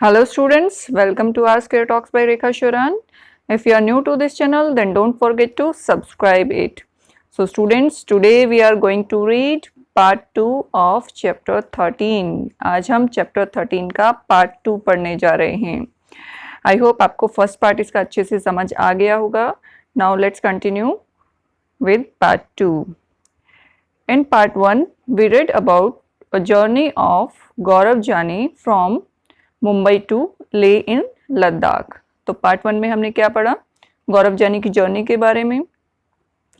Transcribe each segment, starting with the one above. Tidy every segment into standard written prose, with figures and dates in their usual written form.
Hello students, welcome to our Scare Talks by Rekha Sharan. If you are new to this channel, then don't forget to subscribe it. So students, today we are going to read part 2 of chapter 13. आज हम chapter 13 का part 2 पढ़ने जा रहे हैं. I hope आपको first part इसका अच्छे से समझ आ गया होगा. Now let's continue with part 2. In part 1, we read about a journey of Gaurav Jani from Mumbai to Leh in Ladakh. तो पार्ट 1 में हमने क्या पढ़ा? गौरव जानी की जर्नी के बारे में.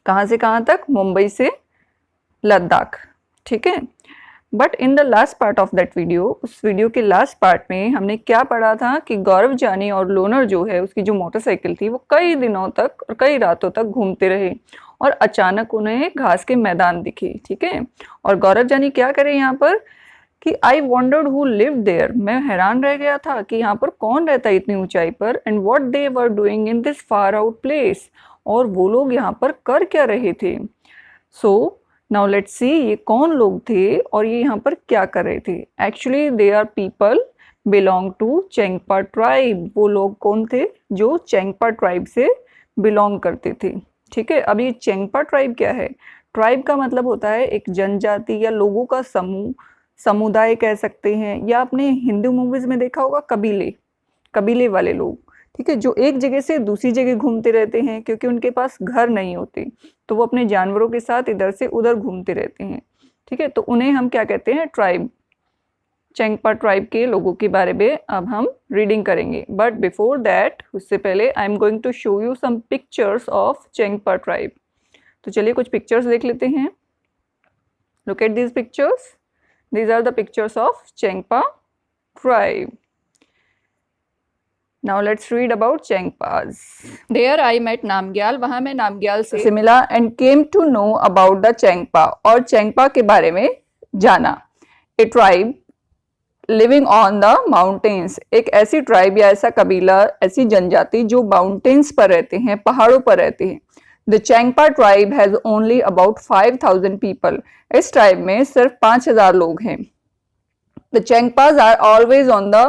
कहाँ से कहाँ तक? मुंबई से लद्दाख. ठीक है. But in the last part of that video, उस वीडियो के लास्ट पार्ट में हमने क्या पढ़ा था कि गौरव जानी और लोनर जो है, उसकी जो मोटरसाइकिल थी, वो कई दिनों तक और कई रातों तक घूमते रहे और अचानक उन्हें घास के मैदान दिखे. ठीक है. और गौरव जानी क्या करे यहाँ पर कि I wondered who live there, मैं हैरान रह गया था कि यहाँ पर कौन रहता है इतनी ऊंचाई पर, and what they were doing in this far out place, और वो लोग यहाँ पर कर क्या रहे थे. सो नाउ लेट्स सी ये कौन लोग थे और ये यहाँ पर क्या कर रहे थे. Actually they are people belong to Changpa tribe. वो लोग कौन थे? जो चेंगपा ट्राइब से बिलोंग करते थे. ठीक है. अब ये चेंगपा ट्राइब क्या है? ट्राइब का मतलब होता है एक जनजाति या लोगों का समूह, समुदाय कह सकते हैं, या आपने हिंदू मूवीज में देखा होगा कबीले वाले लोग. ठीक है. जो एक जगह से दूसरी जगह घूमते रहते हैं क्योंकि उनके पास घर नहीं होते, तो वो अपने जानवरों के साथ इधर से उधर घूमते रहते हैं. ठीक है. तो उन्हें हम क्या कहते हैं? ट्राइब. चेंगपा ट्राइब के लोगों के बारे में अब हम रीडिंग करेंगे. बट बिफोर दैट, उससे पहले I am going to show you some pictures of Changpa tribe. तो चलिए कुछ पिक्चर्स देख लेते हैं. Look at these pictures. These are the pictures of Chengpa tribe. Now let's read about Chengpas. There I met Namgyal. वहाँ मैं नामग्याल से मिला and came to know about the Chengpa. और Chengpa के बारे में जाना. A tribe living on the mountains. एक ऐसी ट्राइब या ऐसा कबीला, ऐसी जनजाति जो माउंटेन्स पर रहते हैं, पहाड़ों पर रहते हैं. The Chengpa tribe has only about 5,000 people. इस ट्राइब में सिर्फ 5,000 लोग हैं. The Chengpas are always on the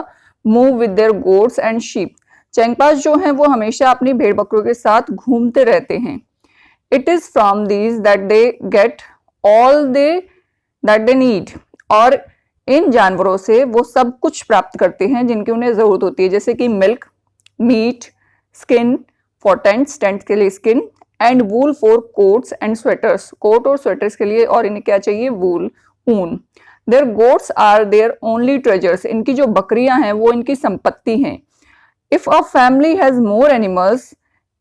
move with their goats and sheep. Chengpas जो हैं वो हमेशा अपनी भेड़ बकरियों के साथ घूमते रहते हैं. It is from these that they get all that they need. और इन जानवरों से वो सब कुछ प्राप्त करते हैं जिनकी उन्हें जरूरत होती है, जैसे कि milk, meat, skin for tents, tent के लिए skin, and wool for coats and sweaters, coat और स्वेटर्स के लिए. और इन्हें क्या चाहिए? वूल, ऊन. Their goats are their only treasures. इनकी जो बकरियां हैं वो इनकी संपत्ति हैं. If a family has more animals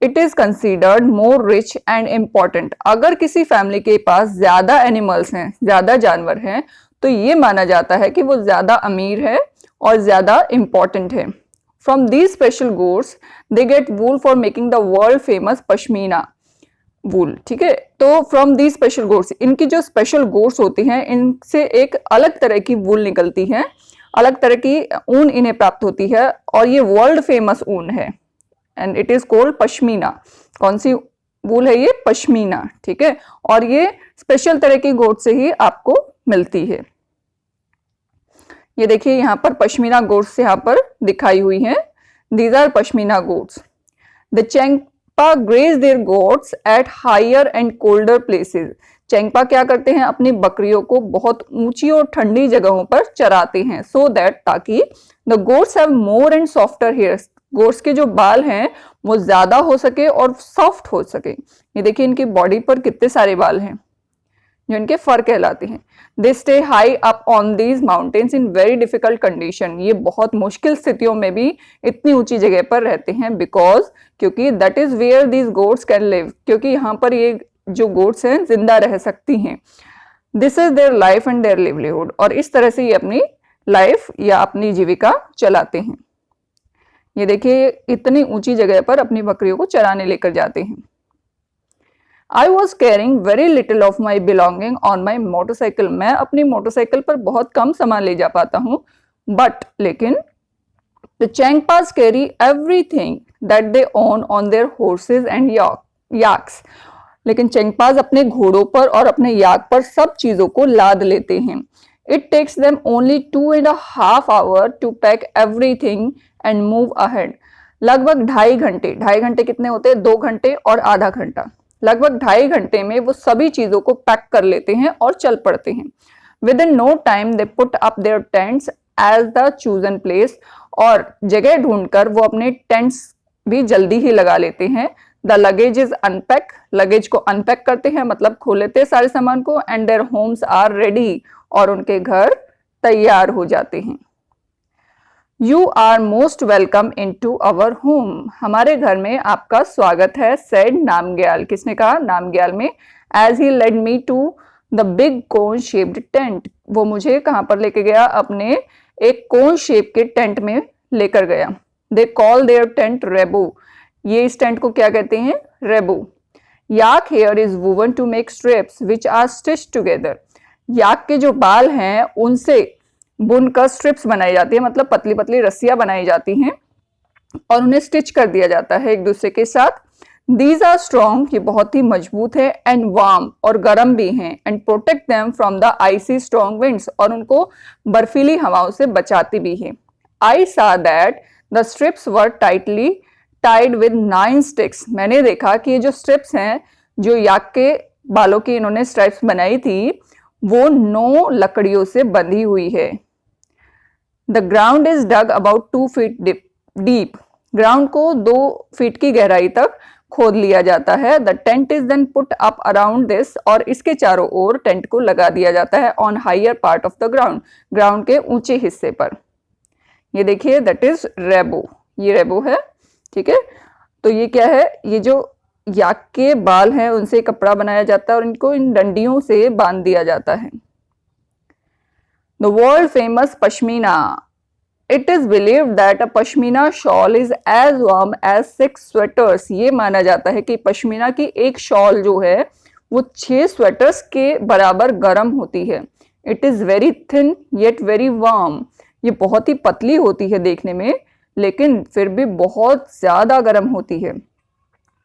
it is considered more rich and important. अगर किसी फैमिली के पास ज्यादा एनिमल्स हैं, ज्यादा जानवर हैं, तो ये माना जाता है कि वो ज्यादा अमीर है और ज्यादा इम्पॉर्टेंट है. From these special goats they get wool for making the world famous pashmina wool. ठीक है. तो फ्रॉम दी स्पेशल गोट्स, इनकी जो स्पेशल गोट्स होती हैं, इनसे एक अलग तरह की वूल निकलती है, अलग तरह की ऊन इन्हें प्राप्त होती है, और ये वर्ल्ड फेमस ऊन है, and it is called pashmina. कौन सी वूल है ये? पश्मीना. ठीक है. और ये स्पेशल तरह की गोट से ही आपको मिलती है. ये देखिए यहाँ पर पश्मीना गोट्स यहाँ पर दिखाई हुई हैं. These are pashmina goats. The Changpa graze their goats at higher and colder places. Changpa क्या करते हैं? अपनी बकरियों को बहुत ऊंची और ठंडी जगहों पर चराते हैं, सो दैट, ताकि the goats have more and softer hairs. Goats के जो बाल हैं वो ज्यादा हो सके और सॉफ्ट हो सके. ये देखिए इनकी बॉडी पर कितने सारे बाल हैं जो इनके फर कहलाते हैं. They stay high up on these mountains in very difficult condition. ये बहुत मुश्किल स्थितियों में भी इतनी ऊंची जगह पर रहते हैं, बिकॉज, क्योंकि that is where these goats can live. क्योंकि यहाँ पर ये जो गोट्स हैं जिंदा रह सकती हैं. This is their life and their livelihood. और इस तरह से ये अपनी लाइफ या अपनी जीविका चलाते हैं. ये देखिए इतनी ऊंची जगह पर अपनी बकरियों को चराने लेकर जाते हैं. I was carrying very little of my belonging on my motorcycle. मैं अपनी मोटरसाइकिल पर बहुत कम सामान ले जा पाता हूँ. But लेकिन the Chengpas carry everything that they own on their horses and yaks. लेकिन चेंगपास अपने घोड़ों पर और अपने याक पर सब चीजों को लाद लेते हैं. It takes them only 2.5 hours to pack everything and move ahead. लगभग 2.5 घंटे, 2.5 घंटे कितने होते हैं? 2 घंटे और आधा घंटा, लगभग 2.5 घंटे में वो सभी चीजों को पैक कर लेते हैं और चल पड़ते हैं. Within no time they put up their tents as the chosen place. और जगह ढूंढकर वो अपने टेंट्स भी जल्दी ही लगा लेते हैं. The luggage is unpack, luggage को अनपैक करते हैं मतलब खोल लेते हैं सारे सामान को. And their homes are ready, और उनके घर तैयार हो जाते हैं. You are most welcome into our home, हमारे घर में आपका स्वागत है. सेड नामग्याल, किसने कहा? नामग्याल में. As he led me to the big cone shaped tent, वो मुझे कहां पर लेके गया? अपने एक कोन शेप के टेंट में लेकर गया. They call their tent rebo, ये इस टेंट को क्या कहते हैं? Rebo. Yak hair is woven to make strips which are stitch together, yak के जो बाल हैं उनसे बुनकर स्ट्रिप्स बनाई जाती है, मतलब पतली पतली रस्सियां बनाई जाती हैं और उन्हें स्टिच कर दिया जाता है एक दूसरे के साथ. These are strong, ये बहुत ही मजबूत है. एंड वार्म, और गर्म भी हैं. And protect them from the icy strong winds, और उनको बर्फीली हवाओं से बचाती भी है. आई सा that the strips were tightly tied with 9 sticks, मैंने देखा कि ये जो स्ट्रिप्स हैं, जो याक के बालों की इन्होंने स्ट्रिप्स बनाई थी, वो 9 लकड़ियों से बंधी हुई है. The ground is dug about 2 feet deep, ground को 2 फीट की गहराई तक खोद लिया जाता है. The tent is then put up around this, और इसके चारों ओर टेंट को लगा दिया जाता है. On higher part of the ground, ground के ऊंचे हिस्से पर. ये देखिए, दैट इज रेबो, ये रेबो है. ठीक है, तो ये क्या है? ये जो याक के बाल हैं उनसे कपड़ा बनाया जाता है और इनको इन डंडियों से बांध दिया जाता है. The world famous pashmina, It is believed that a pashmina shawl is as warm as 6 sweaters. ये माना जाता है कि पश्मीना की एक शॉल जो है वो 6 स्वेटर्स के बराबर गर्म होती है. It is very thin yet very warm. ये बहुत ही पतली होती है देखने में, लेकिन फिर भी बहुत ज्यादा गर्म होती है.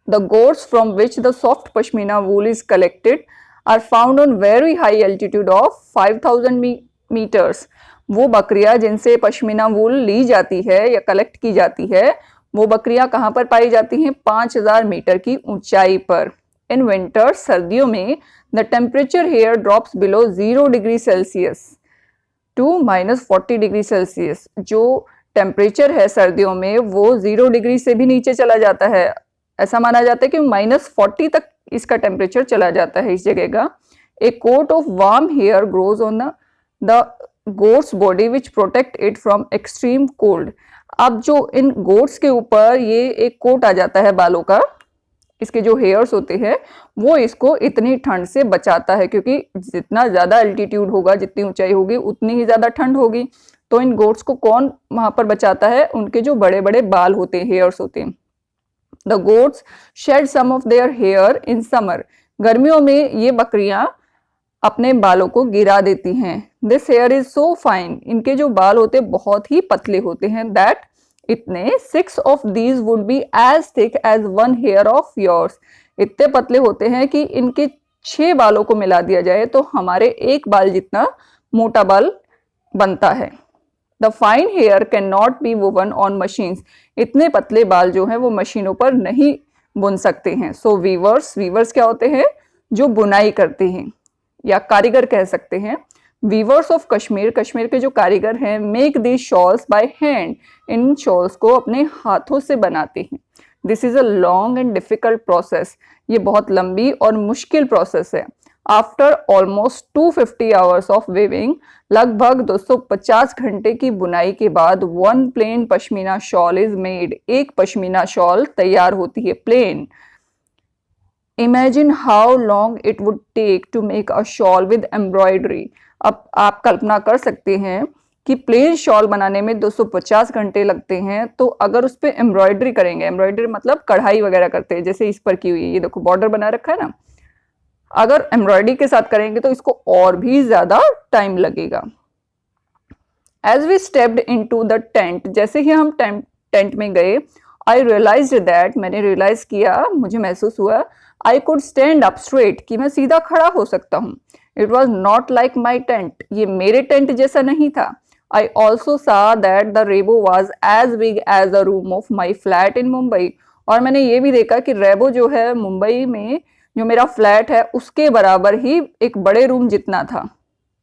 The goats from which the soft pashmina wool is collected are found on very high altitude of 5000 meters. वो बकरियां जिनसे पश्मीना वूल ली जाती है या कलेक्ट की जाती है, वो बकरियां कहाँ पर पाई जाती हैं? 5000 मीटर की ऊंचाई पर. इन विंटर, सर्दियों में, the temperature here drops below 0 degree Celsius to -40 degree Celsius. जो टेम्परेचर है सर्दियों में वो 0 डिग्री से भी नीचे चला जाता है. ऐसा माना जाता है कि -40 तक इसका टेम्परेचर चला जाता है इस जगह का. A coat of warm hair grows on the goat's body which protect it from extreme cold. अब जो इन गोट्स के ऊपर ये एक कोट आ जाता है बालों का, इसके जो हेयर्स होते हैं वो इसको इतनी ठंड से बचाता है, क्योंकि जितना ज्यादा एल्टीट्यूड होगा, जितनी ऊंचाई होगी, उतनी ही ज्यादा ठंड होगी. तो इन गोट्स को कौन वहां पर बचाता है? उनके जो बड़े बड़े बाल होते हैं, हेयर्स होते हैं. The goats shed some of their hair in summer. गर्मियों में ये बकरियां अपने बालों को गिरा देती हैं. This here is so fine, इनके जो बाल होते हैं बहुत ही पतले होते हैं. दैट इतने 6 of these would be as thick as 1 hair of yours. इतने पतले होते हैं कि इनके 6 बालों को मिला दिया जाए तो हमारे एक बाल जितना मोटा बाल बनता है. The fine hair can not be woven on machines. इतने पतले बाल जो हैं वो मशीनों पर नहीं बुन सकते हैं. सो वीवर्स, वीवर्स क्या होते हैं? जो बुनाई करते हैं या कारीगर कह सकते हैं. वीवर्स ऑफ कश्मीर, कश्मीर के जो कारीगर हैं, make these shawls by hand. इन शॉल्स को अपने हाथों से बनाते हैं. This is a long and difficult process. ये बहुत लंबी और मुश्किल प्रोसेस है. After almost 250 hours of weaving, लगभग 250 घंटे की बुनाई के बाद, 1 plain pashmina shawl is made. एक पश्मीना शॉल तैयार होती है, plain. Imagine how long it would take to make a shawl with embroidery. अब आप कल्पना कर सकते हैं कि प्लेन शॉल बनाने में 250 घंटे लगते हैं, तो अगर उस पर एम्ब्रॉयडरी करेंगे, एम्ब्रॉयडरी मतलब कढ़ाई वगैरह करते हैं, जैसे इस पर की हुई है, ये देखो बॉर्डर बना रखा है ना, अगर एम्ब्रॉयडरी के साथ करेंगे तो इसको और भी ज्यादा टाइम लगेगा. As we stepped into the tent, जैसे ही हम टेंट में गए, आई रियलाइज्ड दैट, मैंने रियलाइज किया, मुझे महसूस हुआ, I could stand up straight, कि मैं सीधा खड़ा हो सकता हूँ. It was not like my tent, ये मेरे टेंट जैसा नहीं था। I also saw that the rebo was as big as the room of my flat in Mumbai, और मैंने ये भी देखा कि रेबो जो है मुंबई में जो मेरा फ्लैट है उसके बराबर ही एक बड़े रूम जितना था।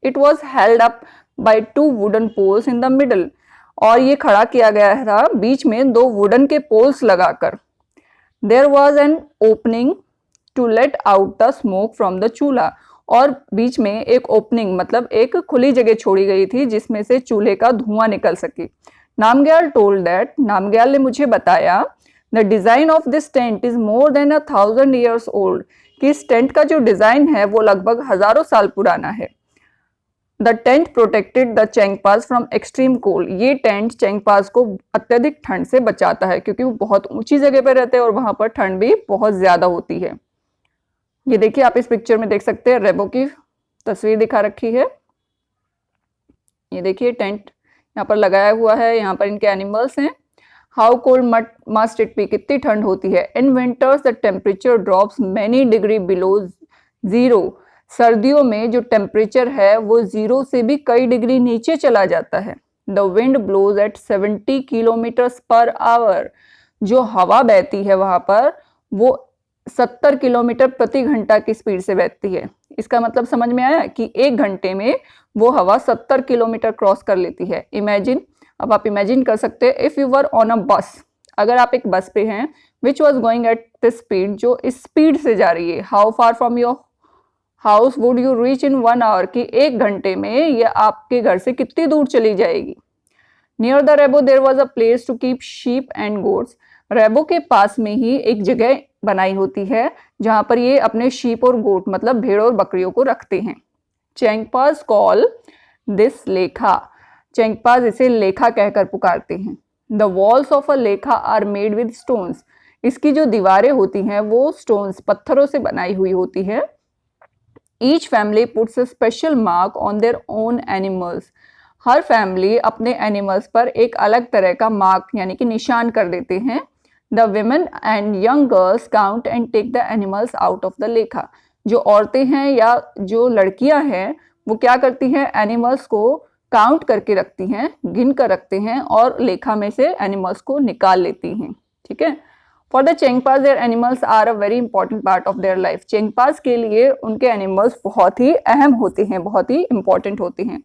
It was held up by 2 wooden poles in the middle, और ये खड़ा किया गया था बीच में 2 वुडन के पोल्स लगाकर। There was an opening to let out the smoke from the chulha, और बीच में एक ओपनिंग मतलब एक खुली जगह छोड़ी गई थी जिसमें से चूल्हे का धुआं निकल सके। नामग्याल टोल्ड दैट, नामग्याल ने मुझे बताया, the design of this tent is more than 1000 years old, कि इस टेंट का जो डिजाइन है वो लगभग हजारों साल पुराना है। The tent protected the Changpas from extreme cold, ये टेंट चेंगपास को अत्यधिक ठंड से बचाता है क्योंकि वो बहुत ऊंची जगह पर रहते हैं और वहां पर ठंड भी बहुत ज्यादा होती है। ये देखिए, आप इस पिक्चर में देख सकते हैं रेबो की तस्वीर दिखा रखी है। ये देखिए टेंट यहाँ पर लगाया हुआ है, यहाँ पर इनके एनिमल्स हैं। How cold must it be, कितनी ठंड होती है। In winters the temperature drops many degree below zero, सर्दियों में जो टेम्परेचर है वो 0 से भी कई डिग्री नीचे चला जाता है। The wind blows at 70 kilometres per hour, जो हवा बहती है वहां पर वो 70 किलोमीटर प्रति घंटा की स्पीड से बहती है। इसका मतलब समझ में आया कि 1 घंटे में वो हवा 70 किलोमीटर क्रॉस कर लेती है। इमेजिन, अब आप इमेजिन कर सकते हैं, if you were on a बस, अगर आप एक बस पे हैं which was going at this speed, जो इस स्पीड से जा रही है, how far from your house would you reach in 1 hour, कि 1 घंटे में ये आपके घर से कितनी दूर चली जाएगी। Near the rebo there was a place to keep sheep and goats, रेबो के पास में ही एक जगह बनाई होती है जहां पर ये अपने शीप और गोट मतलब भेड़ और बकरियों को रखते हैं। चेंगपास कॉल दिस लेखा, चेंगपास इसे लेखा कहकर पुकारते हैं। द वॉल्स ऑफ अ लेखा आर मेड विद स्टोन्स, इसकी जो दीवारें होती हैं वो स्टोन्स पत्थरों से बनाई हुई होती है। Each family puts a special mark on their own animals, her family अपने एनिमल्स पर एक अलग तरह का मार्क यानी कि निशान कर देते हैं। The women and young girls count and take the animals out of the lekha, जो औरतें हैं या जो लड़कियां हैं वो क्या करती हैं, एनिमल्स को काउंट करके रखती हैं, गिन कर रखते हैं और लेखा में से एनिमल्स को निकाल लेती हैं। ठीक है। For the Changpas their animals are a very important part of their life, Changpas के लिए उनके एनिमल्स बहुत ही अहम होते हैं, बहुत ही इंपॉर्टेंट होते हैं।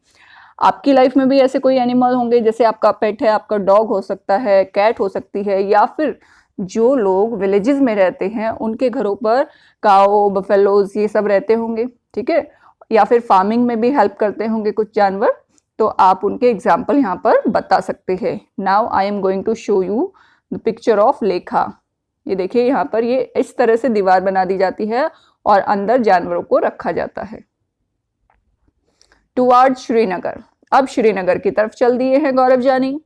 आपकी लाइफ में भी ऐसे कोई एनिमल होंगे, जैसे आपका पेट है, आपका डॉग हो सकता है, कैट हो सकती है, या फिर जो लोग विलेजेस में रहते हैं उनके घरों पर काओ, बफेलोज ये सब रहते होंगे। ठीक है, या फिर फार्मिंग में भी हेल्प करते होंगे कुछ जानवर, तो आप उनके एग्जाम्पल यहाँ पर बता सकते हैं। Now I am going to show you the picture of lekha. ये देखिए यहाँ पर ये इस तरह से दीवार बना दी जाती है और अंदर जानवरों को रखा जाता है। टुवर्ड श्रीनगर, अब श्रीनगर की तरफ चल दिए हैं गौरव जानी।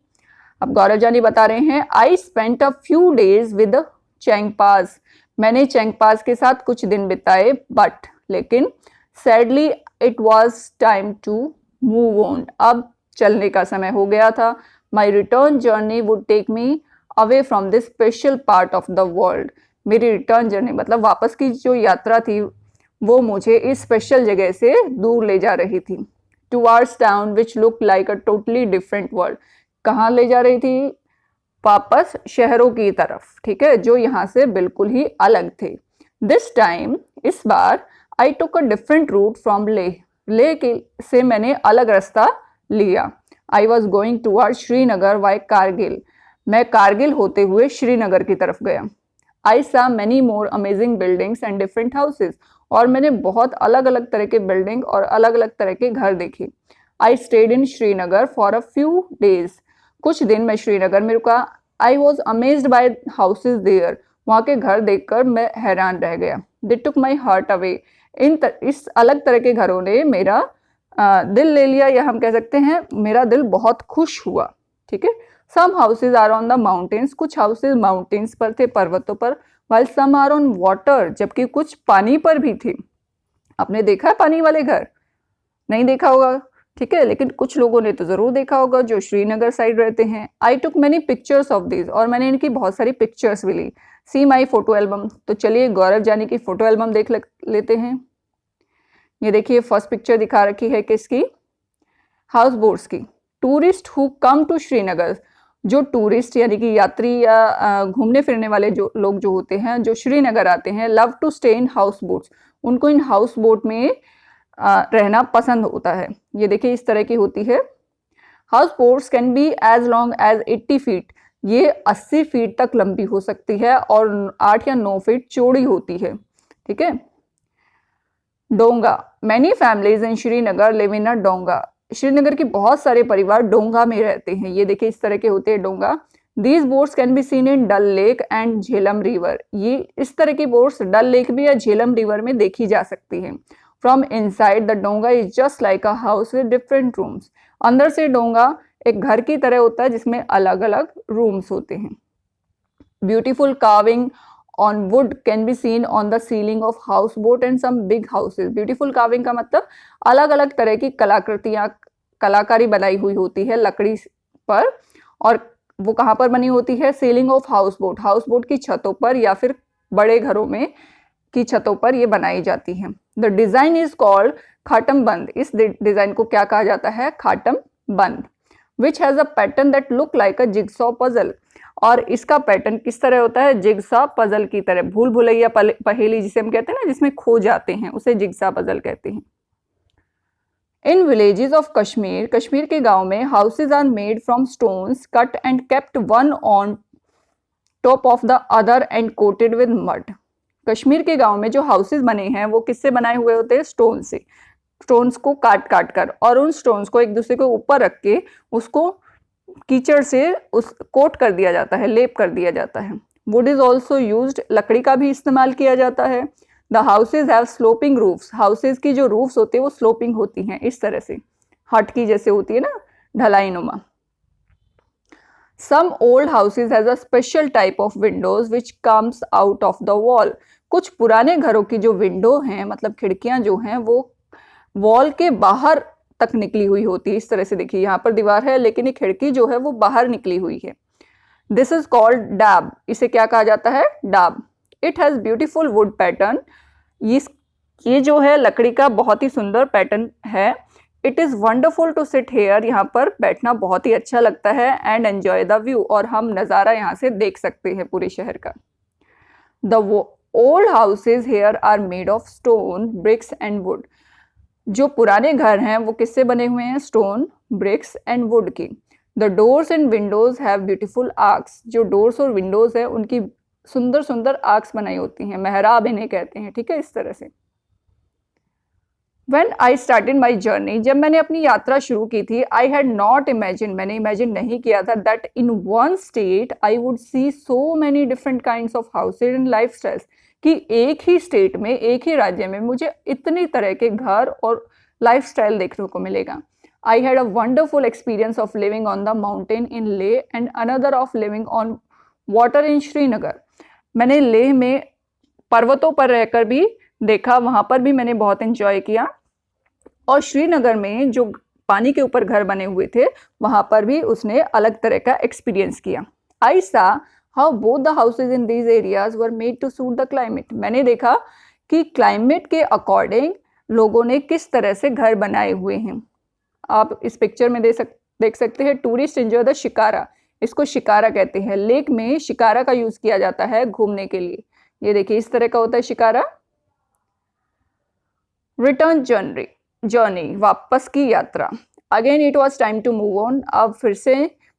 अब गौरव जानी बता रहे हैं, I spent a few days with Changpas, मैंने चेंगपास के साथ कुछ दिन बिताए, बट लेकिन sadly it was time to move on, अब चलने का समय हो गया था। My return journey would take me away from this special part of the world, मेरी रिटर्न जर्नी मतलब वापस की जो यात्रा थी वो मुझे इस स्पेशल जगह से दूर ले जा रही थी। Towards town which look like a totally different world, कहाँ ले जा रही थी, वापस शहरों की तरफ। ठीक है, जो यहाँ से बिल्कुल ही अलग थे। दिस टाइम, इस बार, I took a different route from Leh, Leh के से मैंने अलग रास्ता लिया। I was going toward Srinagar by Kargil, मैं कारगिल होते हुए श्रीनगर की तरफ गया। आई सा many more amazing buildings and different houses, और मैंने बहुत अलग अलग तरह के बिल्डिंग और अलग अलग तरह के घर देखे। I stayed in Srinagar for a few days, कुछ दिन मैं श्रीनगर में रुका। I was amazed by houses there, वहाँ के घर देखकर मैं हैरान रह गया। दे टुक माई हार्ट अवे, इस अलग तरह के घरों ने मेरा दिल ले लिया, या हम कह सकते हैं मेरा दिल बहुत खुश हुआ। ठीक है। Some houses are on the mountains, कुछ हाउसेज माउंटेन्स पर थे, पर्वतों पर, while some are on water, जबकि कुछ पानी पर भी थे। आपने देखा है पानी वाले घर? नहीं देखा होगा, ठीक है, लेकिन कुछ लोगों ने तो जरूर देखा होगा जो श्रीनगर साइड रहते हैं। I took many pictures of this, और मैंने इनकी बहुत सारी पिक्चर्स भी ली। सी माई फोटो एल्बम, तो चलिए गौरव जानी की फोटो एल्बम देख लेते हैं। ये देखिए फर्स्ट पिक्चर दिखा रखी है किसकी, हाउस बोट्स की। Tourist who come to Srinagar, जो टूरिस्ट यानी कि यात्री या घूमने फिरने वाले जो लोग जो होते हैं जो श्रीनगर आते हैं, love to stay in houseboats, उनको इन हाउस बोट में रहना पसंद होता है। ये देखिए इस तरह की होती है। Houseboats can be as long as 80 feet, ये 80 फीट तक लंबी हो सकती है और 8 या 9 फीट चौड़ी होती है। ठीक है। Donga, many families in Srinagar live in a donga, Srinagar की बहुत सारे परिवार डोंगा में रहते हैं। ये देखिए इस तरह के होते हैं डोंगा। These boats can be seen in Dal lake and Jhelum river, ये इस तरह की बोट्स डल लेक भी या झेलम रिवर में देखी जा सकती है। फ्रॉम इनसाइड द डोंगा is just like a house with different rooms, अंदर से डोंगा एक घर की तरह होता है जिसमें अलग अलग रूम्स होते हैं। Beautiful carving on wood can be seen on the ceiling of houseboat and some big houses। beautiful carving का मतलब अलग अलग तरह की कलाकृतियां, कलाकारी बनाई हुई होती है लकड़ी पर, और वो कहाँ पर बनी होती है, सीलिंग ऑफ हाउसबोट, हाउसबोट की छतों पर या फिर बड़े घरों में की छतों पर ये बनाई जाती है। द डिजाइन इज कॉल्ड खाटम बंद, इस डिजाइन को क्या कहा जाता है, खाटम बंद। Which has a pattern that look like a jigsaw puzzle, और इसका पैटर्न किस तरह होता है, जिगसा पजल की तरह, भूल भुलैया पहेली जिसे हम कहते हैं ना, जिसमें खो जाते हैं, उसे जिगसा पजल कहते हैं। In villages of Kashmir, Kashmir के गांव में houses are made from stones cut and kept one on top of the other and coated with mud. Kashmir के गांव में जो हाउसेज बने हैं वो किससे बनाए हुए होते हैं, स्टोन से, स्टोन्स को काट काट कर, और उन स्टोन्स को एक दूसरे के ऊपर रख के उसको कीचड़ से उस कोट कर दिया जाता है, लेप कर दिया जाता है। वुड इज ऑल्सो यूज्ड, लकड़ी का भी इस्तेमाल किया जाता है। The houses have sloping roofs, houses की जो रूफ्स होती है वो स्लोपिंग होती हैं, इस तरह से हट की जैसे होती है ना, ढलाई नुमा। Some old houses has a special type of windows which comes out of the wall, कुछ पुराने घरों की जो विंडो हैं, मतलब खिड़कियां जो हैं, वो वॉल के बाहर तक निकली हुई होती है। इस तरह से देखिए यहाँ पर दीवार है लेकिन ये खिड़की जो है वो बाहर निकली हुई है। दिस इज कॉल्ड डैब, इसे क्या कहा जाता है, डाब। It has beautiful would pattern, ये जो है लकड़ी का बहुत ही सुंदर पैटर्न है। It is wonderful to sit here, यहाँ पर बैठना बहुत ही अच्छा लगता है। एंड एंजॉय द व्यू, और हम नज़ारा यहाँ से देख सकते हैं पूरे शहर का। The old houses here are made of stone, bricks and wood, जो पुराने घर हैं वो किससे बने हुए हैं, स्टोन, ब्रिक्स एंड वुड की। The doors and windows have beautiful arches, जो डोर्स और विंडोज है उनकी सुंदर सुंदर आर्क्स बनाई होती हैं, मेहराब इन्हें कहते हैं। ठीक है, इस तरह से। When I started my journey, जब मैंने अपनी यात्रा शुरू की थी, I had not imagined, मैंने इमेजिन नहीं किया था, that in one state I would see so many different kinds of houses and lifestyles, कि एक ही स्टेट में, एक ही राज्य में मुझे इतनी तरह के घर और लाइफस्टाइल देखने को मिलेगा। I had a wonderful experience of living on the mountain in Leh and another of living on water in Srinagar। मैंने लेह में पर्वतों पर रहकर भी देखा, वहां पर भी मैंने बहुत एंजॉय किया, और श्रीनगर में जो पानी के ऊपर घर बने हुए थे वहां पर भी उसने अलग तरह का एक्सपीरियंस किया। I saw how both the houses in these areas were made to suit the climate, मैंने देखा कि क्लाइमेट के अकॉर्डिंग लोगों ने किस तरह से घर बनाए हुए हैं। आप इस पिक्चर में देख सकते हैं, टूरिस्ट एंजॉय द शिकारा, इसको शिकारा कहते हैं। लेक में शिकारा का यूज किया जाता है घूमने के लिए। ये देखिए इस तरह का होता है शिकारा। रिटर्न जर्नी, वापस की यात्रा। Again it was time to move on, अब फिर से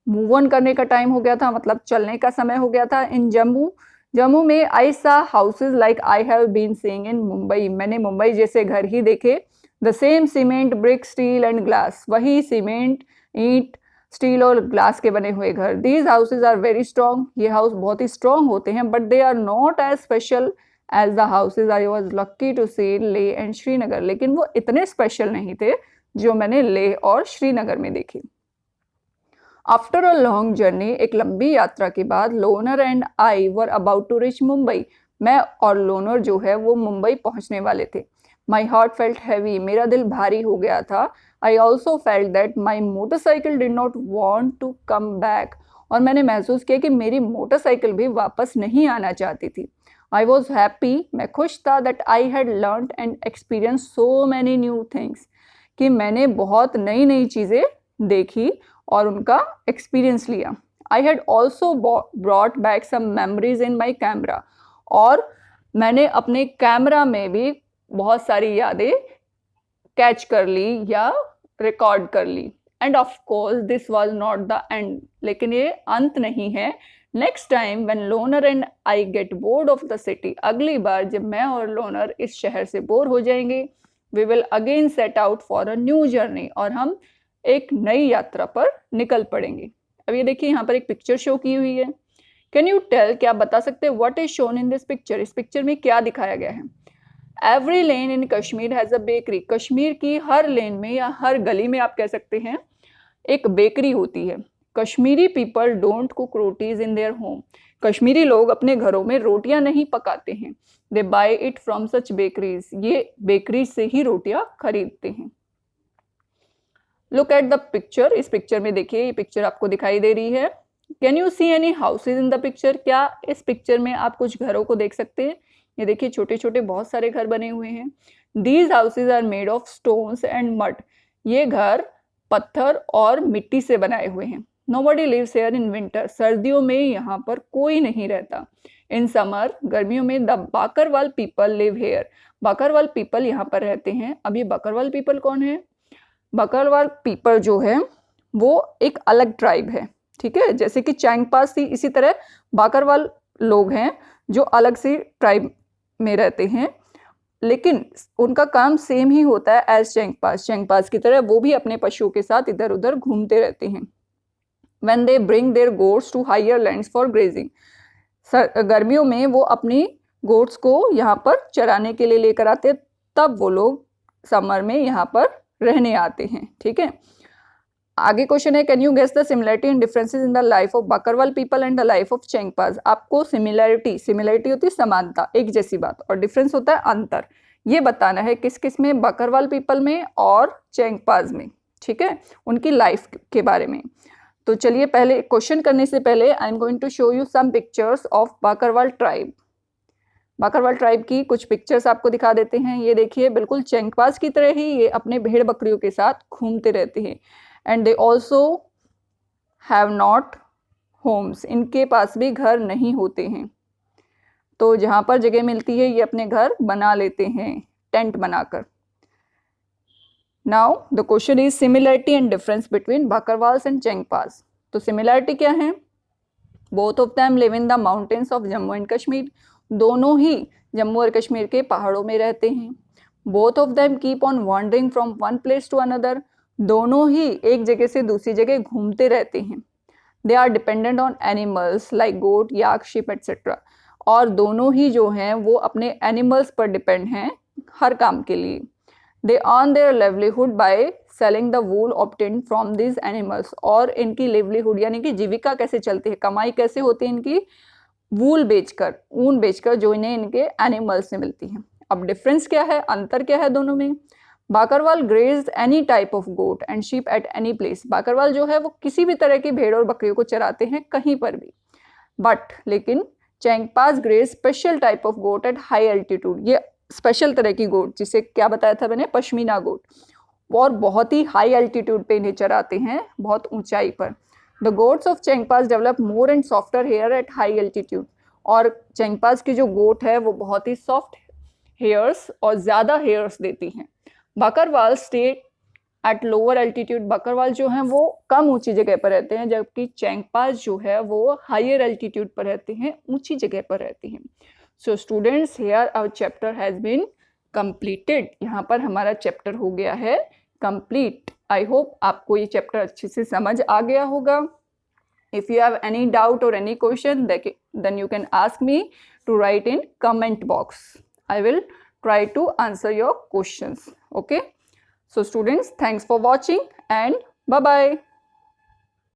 मूव ऑन करने का टाइम हो गया था, मतलब चलने का समय हो गया था। इन जम्मू में I saw houses like I have been seeing in Mumbai, मैंने मुंबई जैसे घर ही देखे। The same cement, brick, steel and glass, वही सीमेंट, ईंट, स्टील और ग्लास के बने हुए घर। These houses are very strong, ये हाउस बहुत ही स्ट्रॉन्ग होते हैं, but they are not as special as the houses I was lucky to see Leh and Srinagar, लेकिन वो इतने स्पेशल नहीं थे जो मैंने लेह और श्रीनगर में देखी। आफ्टर अ लॉन्ग जर्नी, एक लंबी यात्रा के बाद, Loner and I were about to reach Mumbai, मैं और लोनर जो है वो मुंबई पहुंचने वाले थे। माई हार्ट फेल्ट हैवी, मेरा दिल भारी हो गया था। I also felt that my motorcycle did not want to come back, और मैंने महसूस किया कि मेरी मोटरसाइकिल भी वापस नहीं आना चाहती थी। आई वॉज हैप्पी, मैं खुश था, that I had learn and experience so many new things, कि मैंने बहुत नई नई चीज़ें देखी और उनका एक्सपीरियंस लिया. I had also brought back some memories in my camera, और मैंने अपने कैमरा में भी बहुत सारी यादें कैच कर ली या रिकॉर्ड कर ली. And of course this was not the end, लेकिन ये अंत नहीं है. Next time when Loner and I get bored of the city, अगली बार जब मैं और लोनर इस शहर से बोर हो जाएंगे, we will again set out for a new journey, और हम एक नई यात्रा पर निकल पड़ेंगे. अब ये देखिए यहाँ पर एक पिक्चर शो की हुई है. कैन यू टेल, क्या आप बता सकते हैं what is shown in this picture, इस पिक्चर में क्या दिखाया गया है. Every lane in Kashmir has a bakery, Kashmir की हर लेन में या हर गली में आप कह सकते हैं एक बेकरी होती है. Kashmiri people don't cook rotis in their home, Kashmiri लोग अपने घरों में रोटियां नहीं पकाते हैं. They buy it from such bakeries, ये बेकरी से ही रोटियां खरीदते हैं. लुक एट द पिक्चर, इस पिक्चर में देखिए, ये पिक्चर आपको दिखाई दे रही है. Can you see any houses in the picture, क्या इस पिक्चर में आप कुछ घरों को देख सकते हैं. ये देखिए छोटे छोटे बहुत सारे घर बने हुए हैं. These houses are made of stones and mud, ये घर पत्थर और मिट्टी से बनाए हुए हैं. Nobody lives here in winter, सर्दियों में यहाँ पर कोई नहीं रहता. इन समर, गर्मियों में, the Bakarwal people live here, Bakarwal people यहाँ पर रहते हैं. अब ये बाकरवाल पीपल कौन है. बाकरवाल पीपल जो है वो एक अलग ट्राइब है, ठीक है. जैसे कि चैंगपास थी, इसी तरह बाकरवाल लोग हैं जो अलग से ट्राइब में रहते हैं, लेकिन उनका काम सेम ही होता है एज चैंगपास. चैंगपास की तरह वो भी अपने पशुओं के साथ इधर उधर घूमते रहते हैं. When they bring their goats to higher lands for grazing, गर्मियों में वो अपनी गोट्स को यहाँ पर चराने के लिए लेकर आते हैं, तब वो लोग समर में यहाँ पर रहने आते हैं, ठीक है. आगे क्वेश्चन है, can you guess the similarity and differences in the life of Bakarwal people and the life of Changpas. आपको सिमिलरिटी होती है समानता, एक जैसी बात, और डिफरेंस होता है अंतर. ये बताना है किस किस में, बकरवाल पीपल में और चैंगपास में, ठीक है, उनकी लाइफ के बारे में. तो चलिए पहले क्वेश्चन करने से पहले I am going to show you some pictures of Bakarwal tribe. Bakarwal tribe की कुछ पिक्चर्स आपको दिखा देते हैं. ये देखिए बिल्कुल चैंगपास की तरह ही ये अपने भेड़ बकरियों के साथ घूमते रहते हैं. And they also have not homes, इनके पास भी घर नहीं होते हैं. तो जहाँ पर जगह मिलती है ये अपने घर बना लेते हैं टेंट बनाकर. Now the question is similarity and difference between Bakarwals and Changpas. तो सिमिलरिटी क्या है, both of them live in the mountains of Jammu and Kashmir, दोनों ही जम्मू और कश्मीर के पहाड़ों में रहते हैं. Both of them keep on wandering from one place to another, दोनों ही एक जगह से दूसरी जगह घूमते रहते हैं. They are dependent on animals like goat, yak, sheep etcetera, और दोनों ही जो हैं वो अपने एनिमल्स पर डिपेंड हैं हर काम के लिए. They earn their livelihood by selling the wool obtained from these animals, और इनकी livelihood यानी कि जीविका कैसे चलती है, कमाई कैसे होती है इनकी, वूल बेचकर, ऊन बेचकर, जो इन्हें इनके एनिमल्स से मिलती है. अब डिफरेंस क्या है, अंतर क्या है दोनों में. Bakarwal graze any type of goat and sheep at any place, Bakarwal जो है वो किसी भी तरह की भेड़ और बकरियों को चराते हैं कहीं पर भी. बट लेकिन Changpas graze special type of goat at high altitude, ये स्पेशल तरह की गोट, जिसे क्या बताया था मैंने, पश्मीना गोट, और बहुत ही हाई एल्टीट्यूड पे इन्हें चराते हैं, बहुत ऊंचाई पर. The goats of Changpas develop more and softer hair at high altitude, और चैंगपास की जो गोट है वो बहुत ही सॉफ्ट हेयर्स और ज़्यादा हेयर्स देती हैं. Bakarwal stay at lower altitude, Bakarwal जो हैं वो कम ऊंची जगह पर रहते हैं, जबकि चैंगपास जो है वो हायर एल्टीट्यूड पर रहते हैं, ऊंची जगह पर रहते हैं. So students, here our chapter has been completed. यहाँ पर हमारा चैप्टर हो गया है complete. I hope आपको ये चैप्टर अच्छे से समझ आ गया होगा. If you have any doubt or any question, then you can ask me to write in comment box. I will try to answer your questions. Okay. So students, thanks for watching and bye bye.